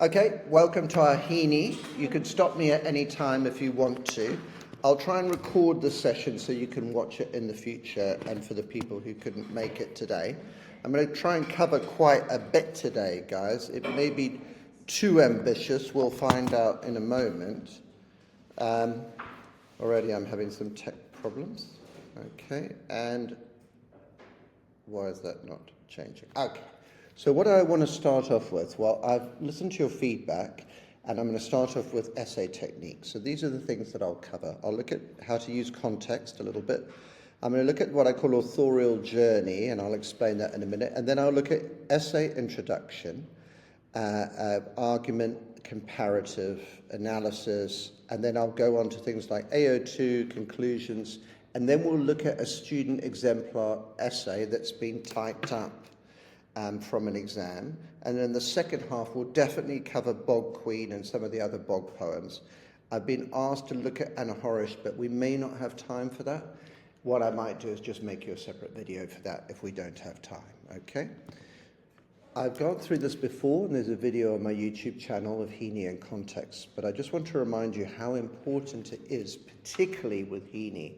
Okay, welcome to our Heaney. You can stop me at any time if you want to. I'll try and record the session so you can watch it in the future, and for the people who couldn't make it today. I'm going to try and cover quite a bit today, guys. It may be too ambitious. We'll find out in a moment. Already I'm having some tech problems. Okay, and why is that not changing? Okay. So what I want to start off with, well, I've listened to your feedback, and I'm going to start off with essay techniques. So these are the things that I'll cover. I'll look at how to use context a little bit. I'm going to look at what I call authorial journey, and I'll explain that in a minute. And then I'll look at essay introduction, argument, comparative, analysis, and then I'll go on to things like AO2, conclusions, and then we'll look at a student exemplar essay that's been typed up from an exam. And then the second half will definitely cover Bog Queen and some of the other Bog poems. I've been asked to look at Anahorish, but we may not have time for that. What I might do is just make you a separate video for that if we don't have time, okay? I've gone through this before, and there's a video on my YouTube channel of Heaney and context, but I just want to remind you how important it is, particularly with Heaney,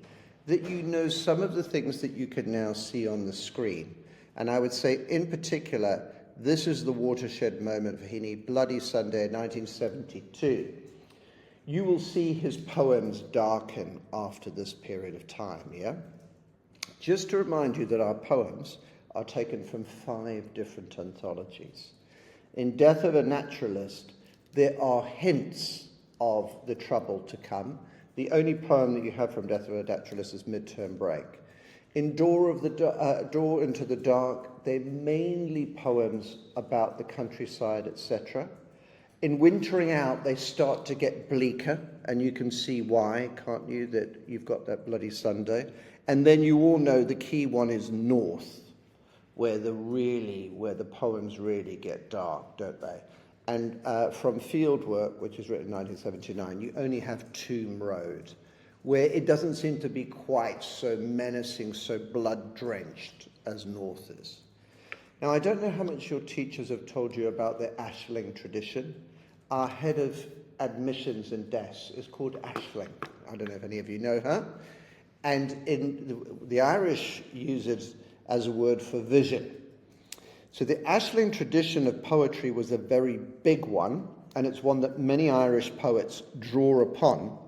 that you know some of the things that you can now see on the screen. And I would say, in particular, this is the watershed moment for Heaney, Bloody Sunday, 1972. You will see his poems darken after this period of time, yeah? Just to remind you that our poems are taken from 5 different anthologies. In Death of a Naturalist, there are hints of the trouble to come. The only poem that you have from Death of a Naturalist is Midterm Break. In Door into the Dark, they're mainly poems about the countryside, etc. In Wintering Out, they start to get bleaker, and you can see why, can't you, that you've got that Bloody Sunday. And then you all know the key one is North, where the poems really get dark, don't they? And from Fieldwork, which is written in 1979, you only have Tomb Road, where it doesn't seem to be quite so menacing, so blood-drenched as North is. Now, I don't know how much your teachers have told you about the Ashling tradition. Our head of admissions and desks is called Ashling. I don't know if any of you know her. And the Irish use it as a word for vision. So the Ashling tradition of poetry was a very big one, and it's one that many Irish poets draw upon.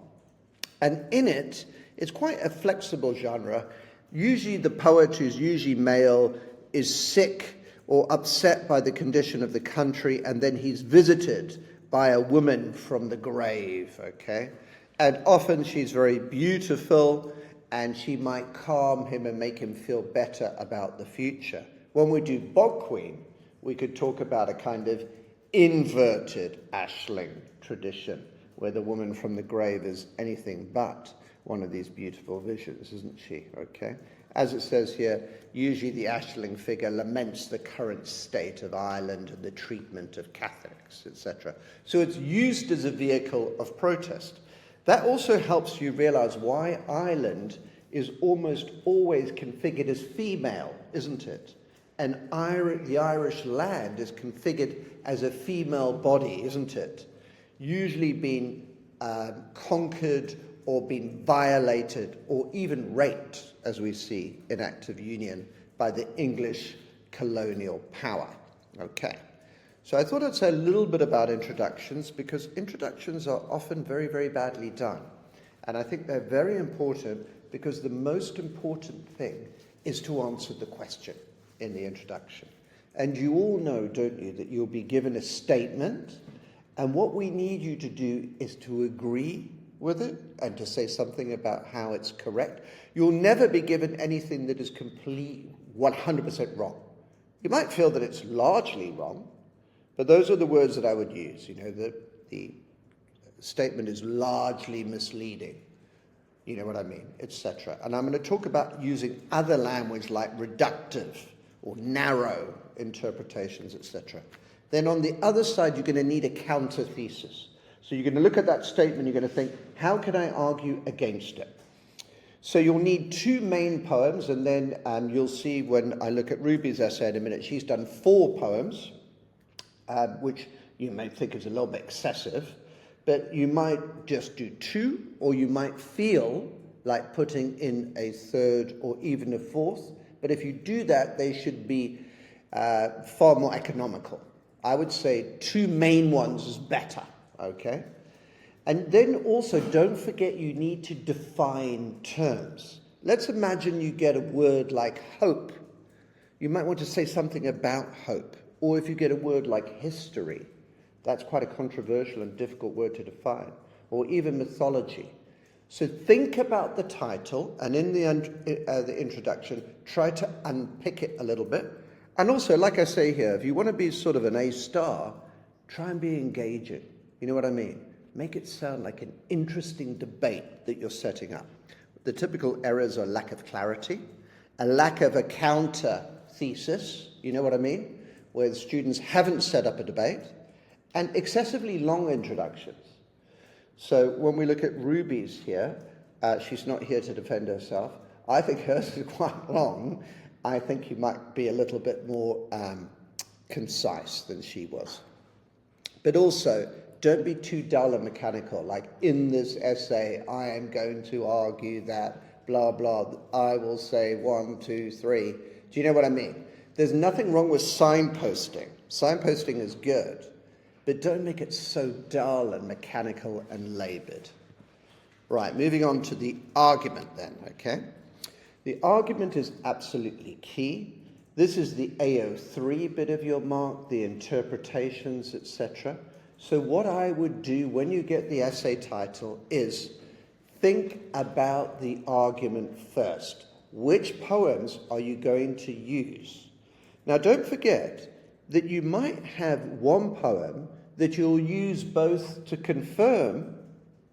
And in it, it's quite a flexible genre. Usually the poet, who's usually male, is sick or upset by the condition of the country, and then he's visited by a woman from the grave, okay? And often she's very beautiful, and she might calm him and make him feel better about the future. When we do Bog Queen, we could talk about a kind of inverted Ashling tradition, where the woman from the grave is anything but one of these beautiful visions, isn't she? Okay. As it says here, usually the Ashling figure laments the current state of Ireland and the treatment of Catholics, etc. So it's used as a vehicle of protest. That also helps you realize why Ireland is almost always configured as female, isn't it? And the Irish land is configured as a female body, isn't it? Usually been conquered or been violated or even raped, as we see in Act of Union, by the English colonial power. Okay, so I thought I'd say a little bit about introductions, because introductions are often very, very badly done. And I think they're very important, because the most important thing is to answer the question in the introduction. And you all know, don't you, that you'll be given a statement, and what we need you to do is to agree with it and to say something about how it's correct. You'll never be given anything that is complete 100% wrong. You might feel that it's largely wrong, but those are the words that I would use. You know, the statement is largely misleading. You know what I mean, etc. And I'm going to talk about using other language like reductive or narrow interpretations, etc. Then on the other side, you're going to need a counter thesis. So you're going to look at that statement, you're going to think, how can I argue against it? So you'll need 2 main poems, and then you'll see when I look at Ruby's essay in a minute, she's done 4 poems, which you may think is a little bit excessive, but you might just do 2, or you might feel like putting in a 3rd or even a 4th. But if you do that, they should be far more economical. I would say 2 main ones is better, okay? And then also, don't forget you need to define terms. Let's imagine you get a word like hope. You might want to say something about hope. Or if you get a word like history, that's quite a controversial and difficult word to define. Or even mythology. So think about the title, and in the introduction, try to unpick it a little bit. And also, like I say here, if you want to be sort of an A-star, try and be engaging. You know what I mean? Make it sound like an interesting debate that you're setting up. The typical errors are lack of clarity, a lack of a counter thesis, you know what I mean? Where the students haven't set up a debate, and excessively long introductions. So when we look at Ruby's here, she's not here to defend herself. I think hers is quite long. I think you might be a little bit more concise than she was. But also, don't be too dull and mechanical. Like in this essay, I am going to argue that blah, blah. I will say 1, 2, 3. Do you know what I mean? There's nothing wrong with signposting. Signposting is good. But don't make it so dull and mechanical and laboured. Right, moving on to the argument then, okay? The argument is absolutely key. This is the AO3 bit of your mark, the interpretations, etc. So what I would do when you get the essay title is think about the argument first. Which poems are you going to use? Now don't forget that you might have one poem that you'll use both to confirm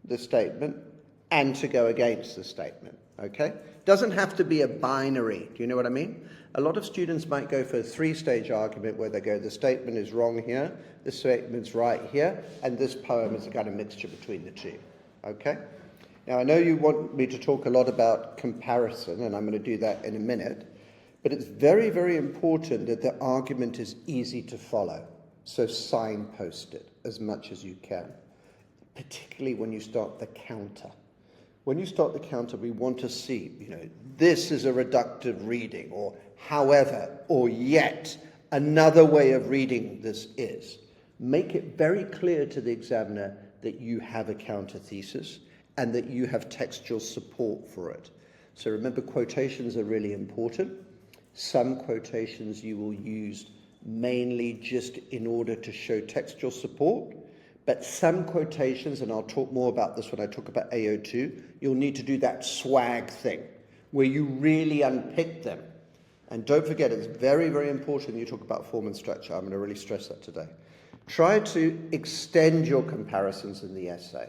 the statement and to go against the statement, okay? Doesn't have to be a binary, do you know what I mean? A lot of students might go for a 3-stage argument where they go, the statement is wrong here, the statement's right here, and this poem is a kind of mixture between the two, okay? Now, I know you want me to talk a lot about comparison, and I'm going to do that in a minute, but it's very, very important that the argument is easy to follow. So signpost it as much as you can, particularly when you start the counter. When you start the counter, we want to see, this is a reductive reading, or however, or yet, another way of reading this is. Make it very clear to the examiner that you have a counter thesis and that you have textual support for it. So remember, quotations are really important. Some quotations you will use mainly just in order to show textual support, but some quotations, and I'll talk more about this when I talk about AO2, you'll need to do that swag thing, where you really unpick them. And don't forget, it's very, very important when you talk about form and structure. I'm going to really stress that today. Try to extend your comparisons in the essay.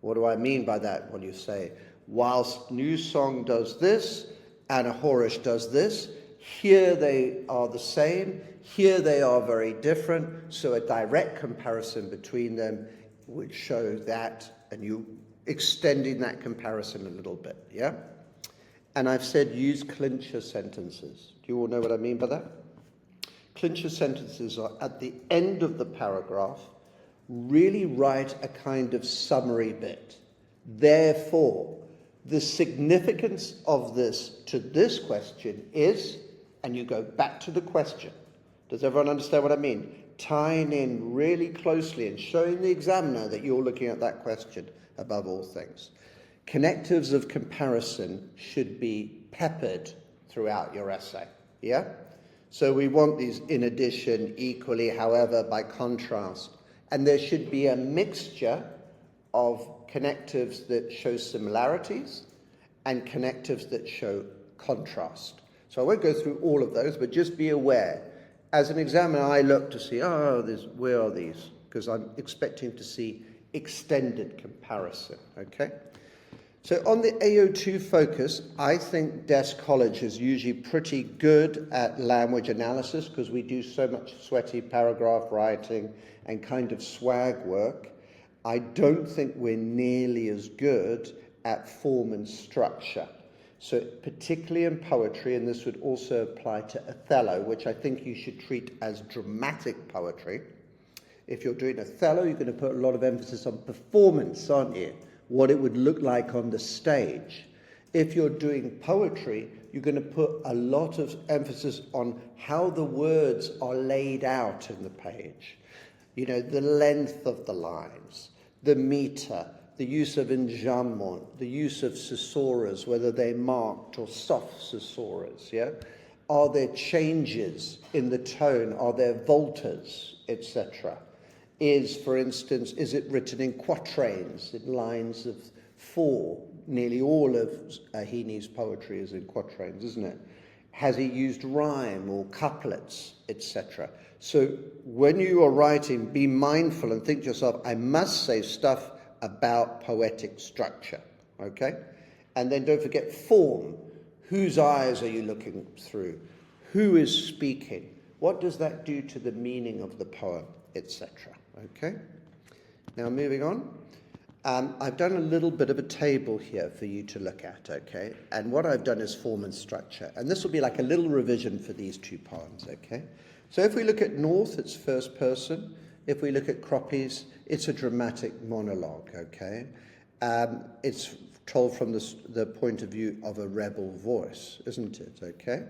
What do I mean by that? When you say, whilst New Song does this, and Horish does this, here they are the same, here they are very different, so a direct comparison between them would show that, and you extending that comparison a little bit, yeah? And I've said use clincher sentences. Do you all know what I mean by that? Clincher sentences are at the end of the paragraph, really write a kind of summary bit. Therefore, the significance of this to this question is, and you go back to the question. Does everyone understand what I mean? Tying in really closely and showing the examiner that you're looking at that question above all things. Connectives of comparison should be peppered throughout your essay, yeah? So we want these in addition, equally, however, by contrast. And there should be a mixture of connectives that show similarities and connectives that show contrast. So I won't go through all of those, but just be aware. As an examiner, I look to see, where are these? Because I'm expecting to see extended comparison, okay? So on the AO2 focus, I think Desk College is usually pretty good at language analysis because we do so much sweaty paragraph writing and kind of swag work. I don't think we're nearly as good at form and structure. So particularly in poetry, and this would also apply to Othello, which I think you should treat as dramatic poetry, If you're doing Othello, you're going to put a lot of emphasis on performance, aren't you? What it would look like on the stage. If you're doing poetry, you're going to put a lot of emphasis on how the words are laid out in the page. You know, the length of the lines, the meter, the use of enjambment, the use of caesuras, whether they're marked or soft caesuras, yeah? Are there changes in the tone? Are there voltas, etc.? For instance, is it written in quatrains, in lines of 4? Nearly all of Heaney's poetry is in quatrains, isn't it? Has he used rhyme or couplets, etc.? So when you are writing, be mindful and think to yourself, I must say stuff about poetic structure, okay? And then don't forget form. Whose eyes are you looking through? Who is speaking? What does that do to the meaning of the poem, etc.? Okay? Now moving on. I've done a little bit of a table here for you to look at, okay? And what I've done is form and structure. And this will be like a little revision for these two poems, okay? So if we look at North, it's first person. If we look at Croppies, it's a dramatic monologue, okay? It's told from the point of view of a rebel voice, isn't it, okay?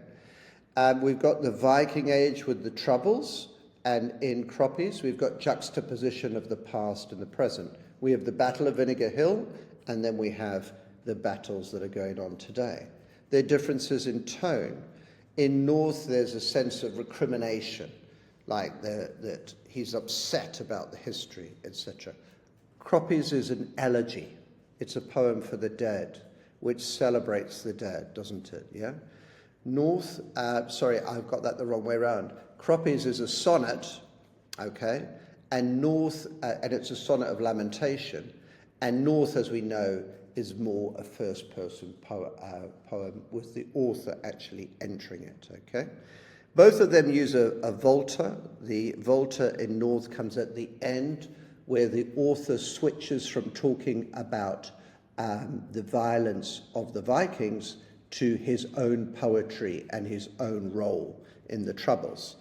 We've got the Viking Age with the Troubles, and in Croppies, we've got juxtaposition of the past and the present. We have the Battle of Vinegar Hill, and then we have the battles that are going on today. There are differences in tone. In North, there's a sense of recrimination, like that he's upset about the history, etc. Croppies is an elegy. It's a poem for the dead, which celebrates the dead, doesn't it? Yeah. North, sorry, I've got that the wrong way around. Croppies is a sonnet, okay, and North, and it's a sonnet of lamentation, and North, as we know, is more a first-person poem with the author actually entering it, okay? Both of them use a volta. The volta in North comes at the end, where the author switches from talking about the violence of the Vikings to his own poetry and his own role in the Troubles.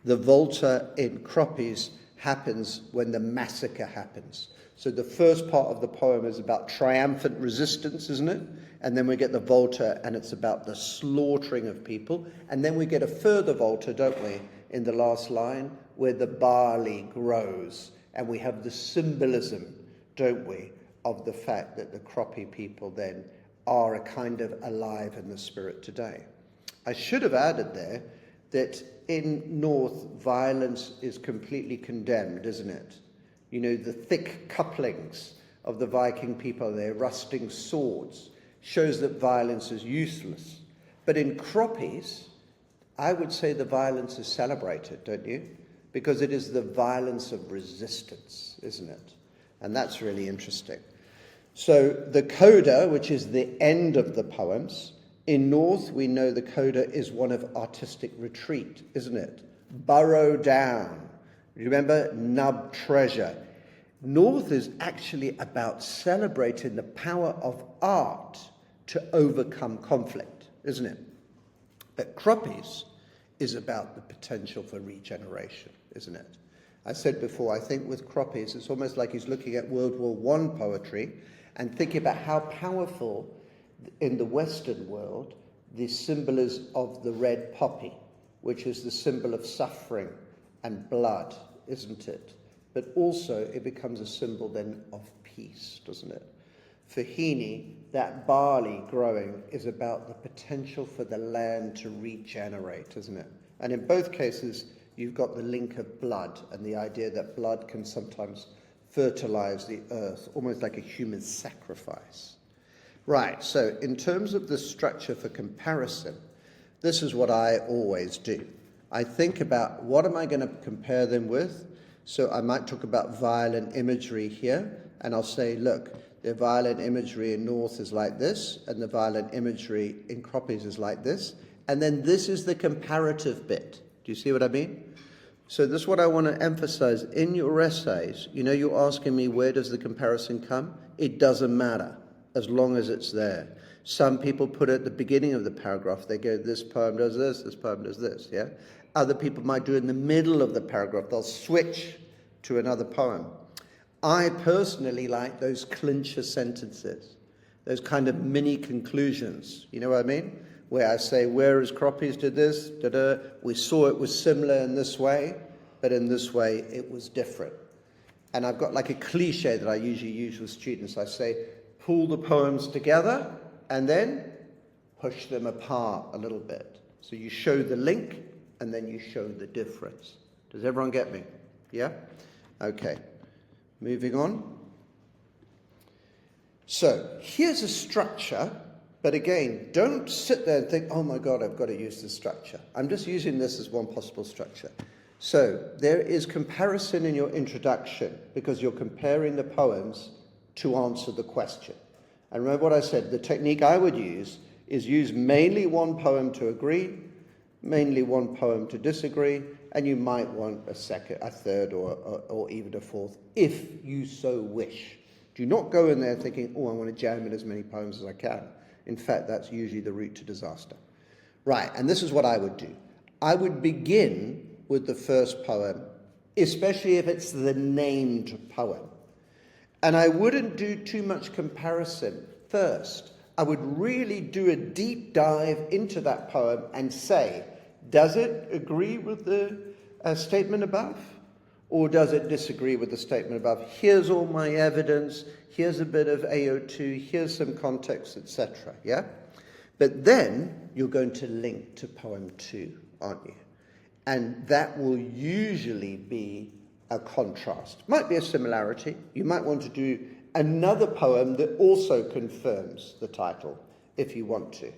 The volta in Croppies happens when the massacre happens. So the first part of the poem is about triumphant resistance, isn't it? And then we get the volta, and it's about the slaughtering of people. And then we get a further volta, don't we, in the last line, where the barley grows. And we have the symbolism, don't we, of the fact that the Croppy people then are a kind of alive in the spirit today. I should have added there that in North, violence is completely condemned, isn't it? You know, the thick couplings of the Viking people, their rusting swords, shows that violence is useless. But in Croppies, I would say the violence is celebrated, don't you? Because it is the violence of resistance, isn't it? And that's really interesting. So the coda, which is the end of the poems, in North, we know the coda is one of artistic retreat, isn't it? Burrow down. Remember, nub treasure. North is actually about celebrating the power of art to overcome conflict, isn't it? But Croppies is about the potential for regeneration, isn't it? I said before, I think with Croppies, it's almost like he's looking at World War I poetry and thinking about how powerful in the Western world the symbol is of the red poppy, which is the symbol of suffering and blood, isn't it? But also it becomes a symbol then of peace, doesn't it? For Heaney, that barley growing is about the potential for the land to regenerate, isn't it? And in both cases, you've got the link of blood and the idea that blood can sometimes fertilize the earth, almost like a human sacrifice. Right, so in terms of the structure for comparison, this is what I always do. I think about what am I going to compare them with? So I might talk about violent imagery here, and I'll say, look, the violent imagery in North is like this, and the violent imagery in Croppies is like this, and then this is the comparative bit. Do you see what I mean? So this is what I want to emphasize in your essays. You know, you're asking me, where does the comparison come? It doesn't matter, as long as it's there. Some people put it at the beginning of the paragraph. They go, this poem does this poem does this, yeah? Other people might do it in the middle of the paragraph. They'll switch to another poem. I personally like those clincher sentences, those kind of mini conclusions, you know what I mean? Where I say, whereas Croppies did this, we saw it was similar in this way, but in this way it was different. And I've got like a cliche that I usually use with students. I say, pull the poems together and then push them apart a little bit. So you show the link and then you show the difference. Does everyone get me? Yeah? Okay. Moving on. So here's a structure, but again, don't sit there and think, oh my God, I've got to use this structure. I'm just using this as one possible structure. So there is comparison in your introduction because you're comparing the poems to answer the question. And remember what I said, the technique I would use is use mainly one poem to agree, mainly one poem to disagree, and you might want a second, a third, or even a fourth, if you so wish. Do not go in there thinking, oh, I want to jam in as many poems as I can. In fact, that's usually the route to disaster. Right, and this is what I would do. I would begin with the first poem, especially if it's the named poem. And I wouldn't do too much comparison first. I would really do a deep dive into that poem and say, does it agree with the statement above? Or does it disagree with the statement above? Here's all my evidence, here's a bit of AO2, here's some context, etc. Yeah? But then you're going to link to poem 2, aren't you? And that will usually be a contrast. Might be a similarity. You might want to do another poem that also confirms the title, if you want to.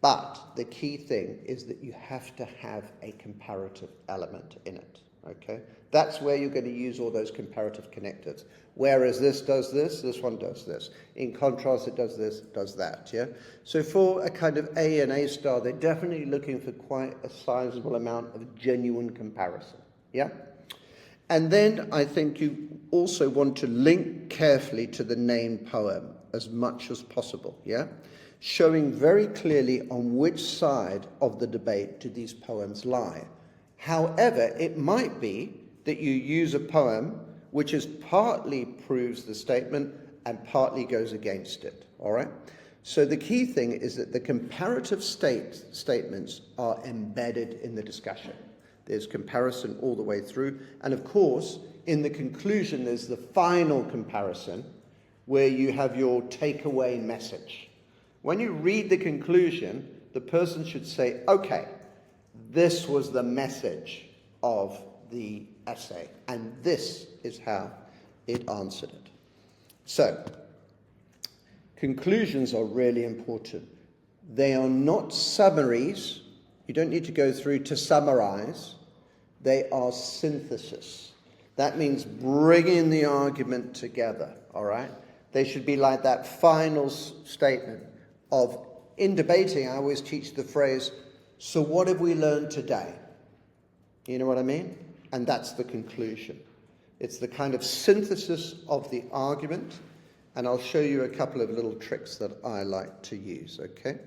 But the key thing is that you have to have a comparative element in it, okay? That's where you're going to use all those comparative connectors. Whereas this does this one does this. In contrast, it does this, does that, yeah? So for a kind of A and A star, they're definitely looking for quite a sizable amount of genuine comparison, yeah? And then I think you also want to link carefully to the named poem as much as possible, yeah? Showing very clearly on which side of the debate do these poems lie. However, it might be that you use a poem which is partly proves the statement and partly goes against it, all right? So the key thing is that the comparative statements are embedded in the discussion. There's comparison all the way through. And of course, in the conclusion, there's the final comparison where you have your takeaway message. When you read the conclusion, the person should say, okay, this was the message of the essay, and this is how it answered it. So, conclusions are really important. They are not summaries. You don't need to go through to summarize. They are synthesis. That means bringing the argument together, all right? They should be like that final statement of, in debating, I always teach the phrase, so what have we learned today? You know what I mean? And that's the conclusion. It's the kind of synthesis of the argument, and I'll show you a couple of little tricks that I like to use, okay?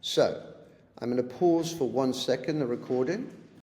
So, I'm going to pause for 1 second, the recording.